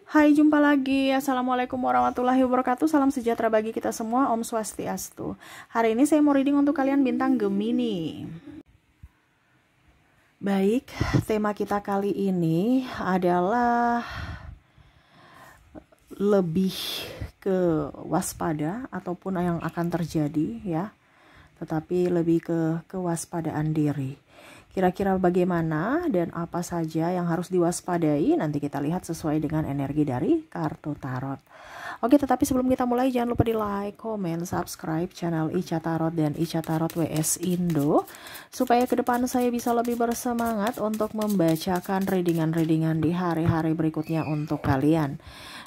Hai, jumpa lagi. Assalamualaikum warahmatullahi wabarakatuh. Salam sejahtera bagi kita semua. Om Swastiastu. Hari ini saya mau reading untuk kalian bintang Gemini. Baik, tema kita kali ini adalah lebih ke waspada ataupun yang akan terjadi ya. Tetapi lebih ke kewaspadaan diri. Kira-kira bagaimana dan apa saja yang harus diwaspadai, nanti kita lihat sesuai dengan energi dari kartu tarot. Oke, tetapi sebelum kita mulai jangan lupa di like, comment, subscribe channel Ica Tarot dan Ica Tarot WS Indo, supaya ke depan saya bisa lebih bersemangat untuk membacakan readingan-readingan di hari-hari berikutnya untuk kalian.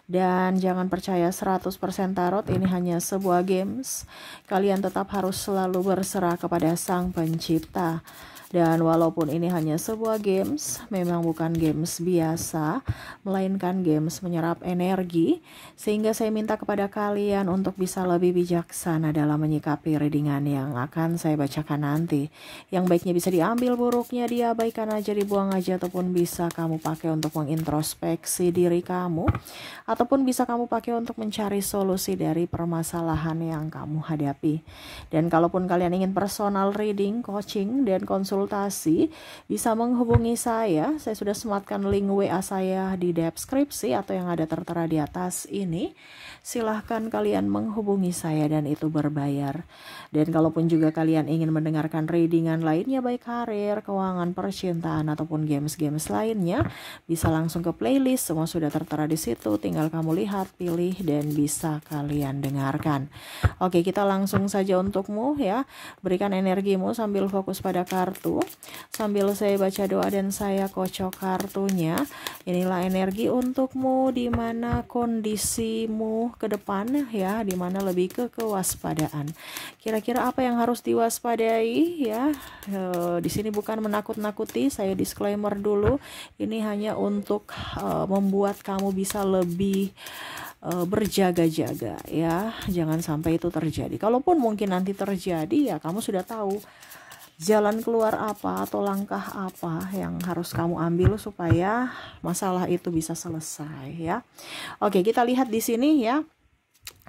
Dan jangan percaya 100% tarot ini hanya sebuah games. Kalian tetap harus selalu berserah kepada Sang Pencipta. Dan walaupun ini hanya sebuah games, memang bukan games biasa, melainkan games menyerap energi, sehingga saya minta kepada kalian untuk bisa lebih bijaksana dalam menyikapi readingan yang akan saya bacakan nanti. Yang baiknya bisa diambil, buruknya diabaikan aja, dibuang aja, ataupun bisa kamu pakai untuk mengintrospeksi diri kamu, ataupun bisa kamu pakai untuk mencari solusi dari permasalahan yang kamu hadapi. Dan kalaupun kalian ingin personal reading, coaching, dan konsultasi, bisa menghubungi saya. Saya sudah sematkan link WA saya di deskripsi atau yang ada tertera di atas ini. Silahkan kalian menghubungi saya dan itu berbayar. Dan kalaupun juga kalian ingin mendengarkan readingan lainnya, baik karir, keuangan, percintaan, ataupun games-games lainnya, bisa langsung ke playlist. Semua sudah tertera di situ. Tinggal kamu lihat, pilih, dan bisa kalian dengarkan. Oke, kita langsung saja untukmu ya. Berikan energimu sambil fokus pada kartu. Sambil saya baca doa dan saya kocok kartunya. Inilah energi untukmu, di mana kondisimu ke depan ya, di mana lebih ke kewaspadaan. Kira-kira apa yang harus diwaspadai ya? Di sini bukan menakut-nakuti, saya disclaimer dulu. Ini hanya untuk membuat kamu bisa lebih berjaga-jaga ya. Jangan sampai itu terjadi. Kalaupun mungkin nanti terjadi ya, kamu sudah tahu jalan keluar apa atau langkah apa yang harus kamu ambil supaya masalah itu bisa selesai ya. Oke, kita lihat di sini ya.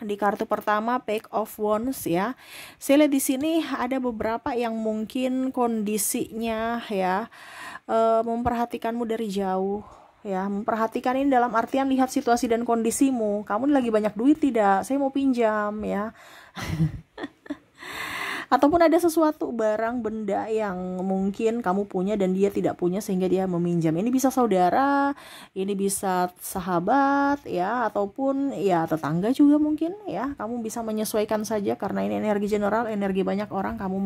Di kartu pertama Page of Wands ya. Saya lihat di sini ada beberapa yang mungkin kondisinya ya memperhatikanmu dari jauh. Ya, memperhatikan ini dalam artian lihat situasi dan kondisimu. Kamu lagi banyak duit tidak? Saya mau pinjam ya. Ataupun ada sesuatu barang benda yang mungkin kamu punya dan dia tidak punya sehingga dia meminjam. Ini bisa saudara, ini bisa sahabat ya, ataupun ya tetangga juga mungkin ya. Kamu bisa menyesuaikan saja karena ini energi general, energi banyak orang. Kamu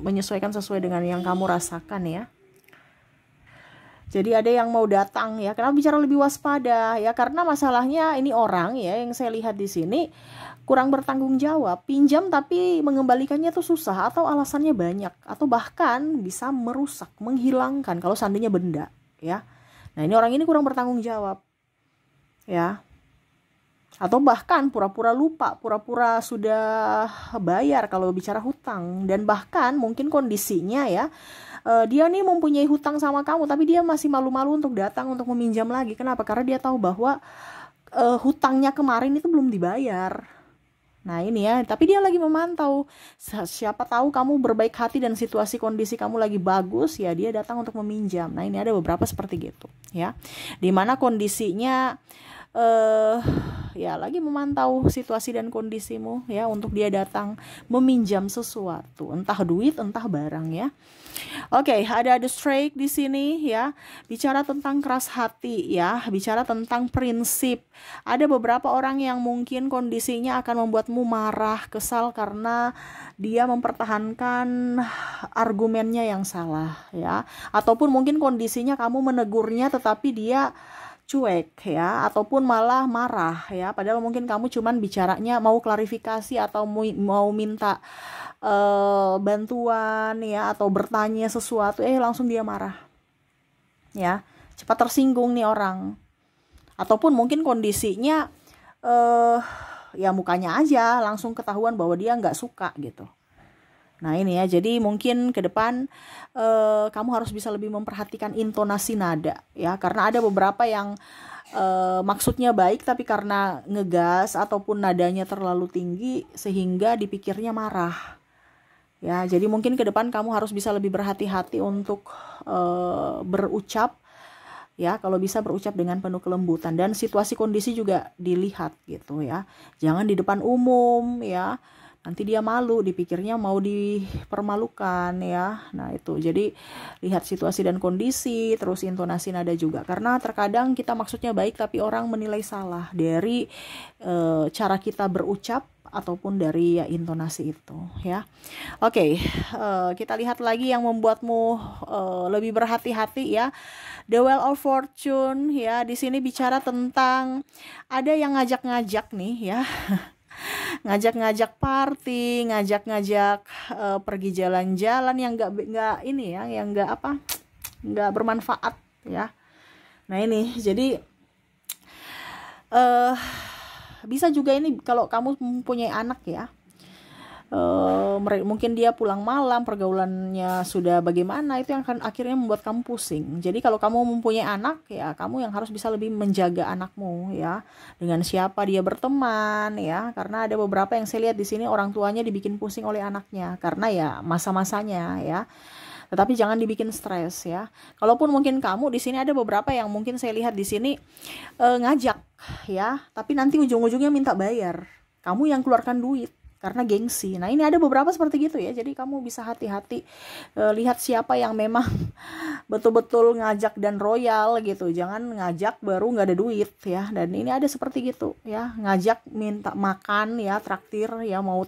menyesuaikan sesuai dengan yang kamu rasakan ya. Jadi ada yang mau datang ya. Kenapa bicara lebih waspada ya? Karena masalahnya ini orang ya yang saya lihat di sini kurang bertanggung jawab, pinjam tapi mengembalikannya tuh susah atau alasannya banyak atau bahkan bisa merusak, menghilangkan kalau seandainya benda ya. Nah, ini orang ini kurang bertanggung jawab ya. Atau bahkan pura-pura lupa, pura-pura sudah bayar kalau bicara hutang, dan bahkan mungkin kondisinya ya dia nih mempunyai hutang sama kamu tapi dia masih malu-malu untuk datang untuk meminjam lagi. Kenapa? Karena dia tahu bahwa hutangnya kemarin itu belum dibayar. Nah ini ya, tapi dia lagi memantau. Siapa tahu kamu berbaik hati dan situasi kondisi kamu lagi bagus ya, dia datang untuk meminjam. Nah ini ada beberapa seperti gitu ya, dimana kondisinya ya lagi memantau situasi dan kondisimu ya untuk dia datang meminjam sesuatu, entah duit entah barang ya. Oke, ada the strike di sini ya. Bicara tentang keras hati ya, bicara tentang prinsip. Ada beberapa orang yang mungkin kondisinya akan membuatmu marah, kesal karena dia mempertahankan argumennya yang salah ya. Ataupun mungkin kondisinya kamu menegurnya tetapi dia cuek ya, ataupun malah marah ya, padahal mungkin kamu cuman bicaranya mau klarifikasi atau mau minta bantuan ya, atau bertanya sesuatu langsung dia marah ya, cepat tersinggung nih orang. Ataupun mungkin kondisinya ya mukanya aja langsung ketahuan bahwa dia nggak suka gitu. Nah ini ya, jadi mungkin ke depan kamu harus bisa lebih memperhatikan intonasi nada ya, karena ada beberapa yang maksudnya baik tapi karena ngegas ataupun nadanya terlalu tinggi sehingga dipikirnya marah. Ya, jadi mungkin ke depan kamu harus bisa lebih berhati-hati untuk berucap ya, kalau bisa berucap dengan penuh kelembutan, dan situasi kondisi juga dilihat gitu ya. Jangan di depan umum ya. Nanti dia malu, dipikirnya mau dipermalukan ya. Nah, itu. Jadi lihat situasi dan kondisi, terus intonasi nada juga. Karena terkadang kita maksudnya baik tapi orang menilai salah dari cara kita berucap ataupun dari ya intonasi itu ya. Oke, kita lihat lagi yang membuatmu lebih berhati-hati ya. The Wheel of Fortune ya, di sini bicara tentang ada yang ngajak-ngajak nih ya. Ngajak-ngajak party, ngajak-ngajak pergi jalan-jalan yang nggak ini ya, yang nggak apa, nggak bermanfaat ya. Nah ini jadi bisa juga ini kalau kamu mempunyai anak ya, mungkin dia pulang malam, pergaulannya sudah bagaimana, itu yang akan akhirnya membuat kamu pusing. Jadi kalau kamu mempunyai anak ya, kamu yang harus bisa lebih menjaga anakmu ya, dengan siapa dia berteman ya, karena ada beberapa yang saya lihat di sini orang tuanya dibikin pusing oleh anaknya karena ya masa-masanya ya. Tetapi jangan dibikin stres ya. Kalaupun mungkin kamu di sini ada beberapa yang mungkin saya lihat di sini ngajak ya, tapi nanti ujung-ujungnya minta bayar. Kamu yang keluarkan duit karena gengsi. Nah ini ada beberapa seperti gitu ya. Jadi kamu bisa hati-hati lihat siapa yang memang betul-betul ngajak dan royal gitu. Jangan ngajak baru nggak ada duit ya. Dan ini ada seperti gitu ya. Ngajak minta makan ya, traktir ya, mau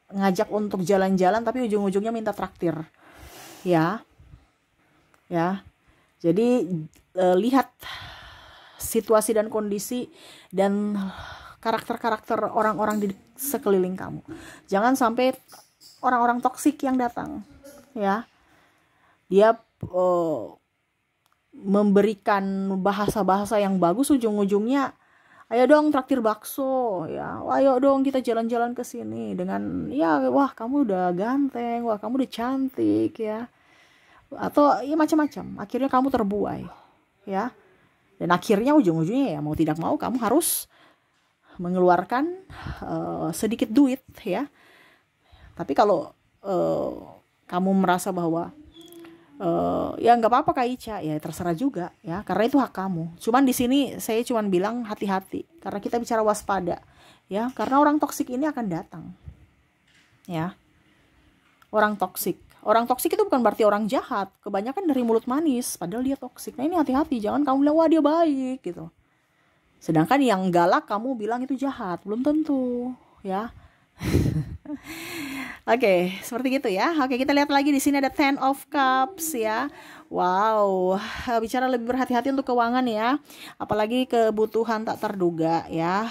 ngajak untuk jalan-jalan tapi ujung-ujungnya minta traktir ya. Jadi lihat situasi dan kondisi dan karakter-karakter orang-orang di sekeliling kamu. Jangan sampai orang-orang toksik yang datang ya, dia memberikan bahasa-bahasa yang bagus, ujung-ujungnya ayo dong traktir bakso ya, ayo dong kita jalan-jalan ke sini dengan ya, wah kamu udah ganteng, wah kamu udah cantik ya, atau ya macam-macam. Akhirnya kamu terbuai ya, dan akhirnya ujung-ujungnya ya mau tidak mau kamu harus mengeluarkan sedikit duit ya. Tapi kalau kamu merasa bahwa ya nggak apa-apa Kak Ica, ya terserah juga ya, karena itu hak kamu. Cuman di sini saya cuman bilang hati-hati karena kita bicara waspada ya, karena orang toksik ini akan datang ya. Orang toksik itu bukan berarti orang jahat, kebanyakan dari mulut manis padahal dia toksik. Nah ini hati-hati, jangan kamu bilang wah dia baik gitu, sedangkan yang galak kamu bilang itu jahat, belum tentu ya. Oke, seperti gitu ya. Oke, kita lihat lagi di sini ada Ten of Cups ya. Wow, bicara lebih berhati-hati untuk keuangan ya. Apalagi kebutuhan tak terduga ya,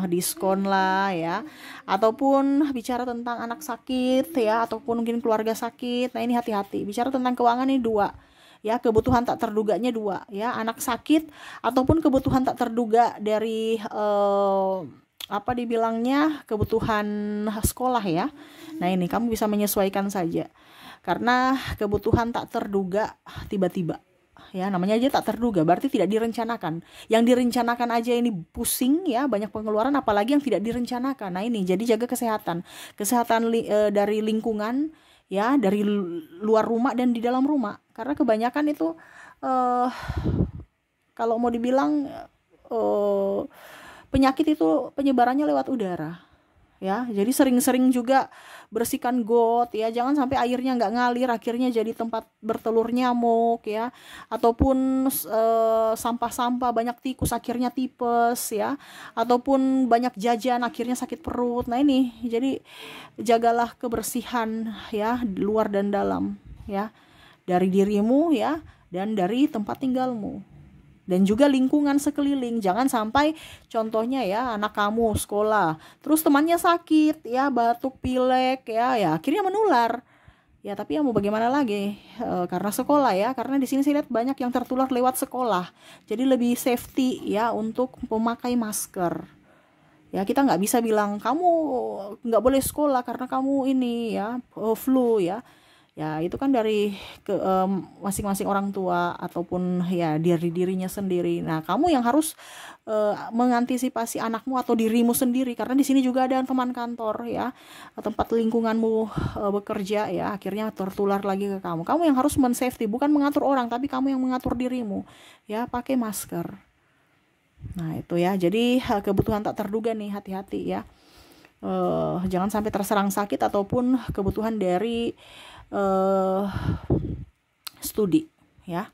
diskon lah ya. Ataupun bicara tentang anak sakit ya, ataupun mungkin keluarga sakit. Nah ini hati-hati. Bicara tentang keuangan ini dua. Ya, kebutuhan tak terduganya dua ya, anak sakit ataupun kebutuhan tak terduga dari apa dibilangnya, kebutuhan sekolah ya. Nah ini kamu bisa menyesuaikan saja, karena kebutuhan tak terduga tiba-tiba ya, namanya aja tak terduga, berarti tidak direncanakan. Yang direncanakan aja ini pusing ya, banyak pengeluaran, apalagi yang tidak direncanakan. Nah ini jadi jaga kesehatan dari lingkungan ya, dari luar rumah dan di dalam rumah, karena kebanyakan itu kalau mau dibilang penyakit itu penyebarannya lewat udara ya. Jadi sering-sering juga bersihkan got ya, jangan sampai airnya nggak ngalir akhirnya jadi tempat bertelur nyamuk ya, ataupun sampah-sampah banyak tikus akhirnya tipes ya, ataupun banyak jajan akhirnya sakit perut. Nah ini jadi jagalah kebersihan ya, luar dan dalam ya, dari dirimu ya, dan dari tempat tinggalmu, dan juga lingkungan sekeliling. Jangan sampai contohnya ya, anak kamu sekolah terus temannya sakit ya, batuk pilek ya akhirnya menular ya. Tapi ya mau bagaimana lagi, karena sekolah ya, karena di sini saya lihat banyak yang tertular lewat sekolah. Jadi lebih safety ya untuk memakai masker Ya, kita nggak bisa bilang kamu nggak boleh sekolah karena kamu ini ya flu ya. Ya, itu kan dari masing-masing orang tua ataupun ya dirinya sendiri. Nah, kamu yang harus mengantisipasi anakmu atau dirimu sendiri, karena di sini juga ada teman kantor ya, tempat lingkunganmu bekerja ya, akhirnya tertular lagi ke kamu. Kamu yang harus men-safety, bukan mengatur orang, tapi kamu yang mengatur dirimu. Ya, pakai masker. Nah, itu ya. Jadi kebutuhan tak terduga nih, hati-hati ya. Jangan sampai terserang sakit ataupun kebutuhan dari studi ya.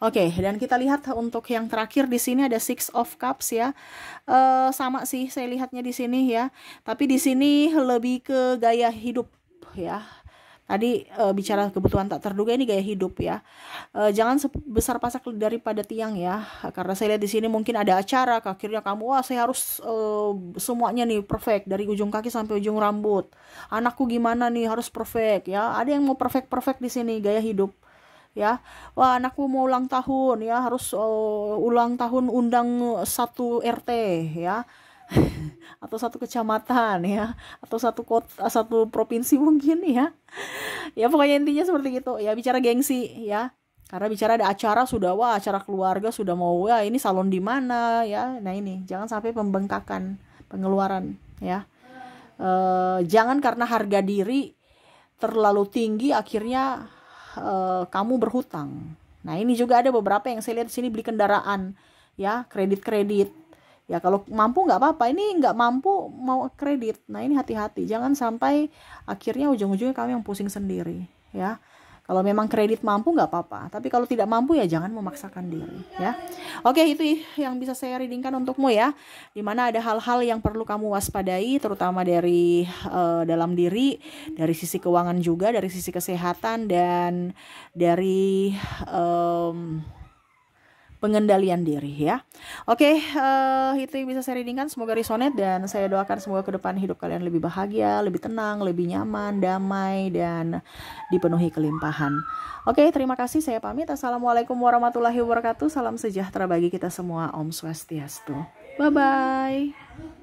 Oke, dan kita lihat untuk yang terakhir di sini ada Six of Cups ya. Sama sih saya lihatnya di sini ya. Tapi di sini lebih ke gaya hidup ya. Tadi bicara kebutuhan tak terduga, ini gaya hidup ya. Jangan besar pasak daripada tiang ya. Karena saya lihat di sini mungkin ada acara, akhirnya kamu wah saya harus semuanya nih perfect dari ujung kaki sampai ujung rambut. Anakku gimana nih harus perfect ya. Ada yang mau perfect di sini gaya hidup ya. Wah anakku mau ulang tahun ya, harus ulang tahun undang satu RT ya. Atau satu kecamatan ya, atau satu kota, satu provinsi mungkin ya. Ya pokoknya intinya seperti itu ya, bicara gengsi ya. Karena bicara ada acara sudah, wah acara keluarga sudah mau, ya ini salon di mana ya. Nah ini jangan sampai pembengkakan pengeluaran ya. Jangan karena harga diri terlalu tinggi akhirnya kamu berhutang. Nah ini juga ada beberapa yang saya lihat di sini beli kendaraan ya, kredit. Ya kalau mampu nggak apa-apa, ini nggak mampu mau kredit. Nah ini hati-hati, jangan sampai akhirnya ujung-ujungnya kamu yang pusing sendiri ya. Kalau memang kredit mampu nggak apa-apa, tapi kalau tidak mampu ya jangan memaksakan diri ya. Oke, itu yang bisa saya readingkan untukmu ya. Dimana ada hal-hal yang perlu kamu waspadai, terutama dari dalam diri, dari sisi keuangan juga, dari sisi kesehatan, dan dari pengendalian diri ya. Oke, itu yang bisa saya readingkan. Semoga resonate dan saya doakan semoga ke depan hidup kalian lebih bahagia, lebih tenang, lebih nyaman, damai, dan dipenuhi kelimpahan. Oke, terima kasih. Saya pamit. Assalamualaikum warahmatullahi wabarakatuh. Salam sejahtera bagi kita semua. Om Swastiastu. Bye-bye.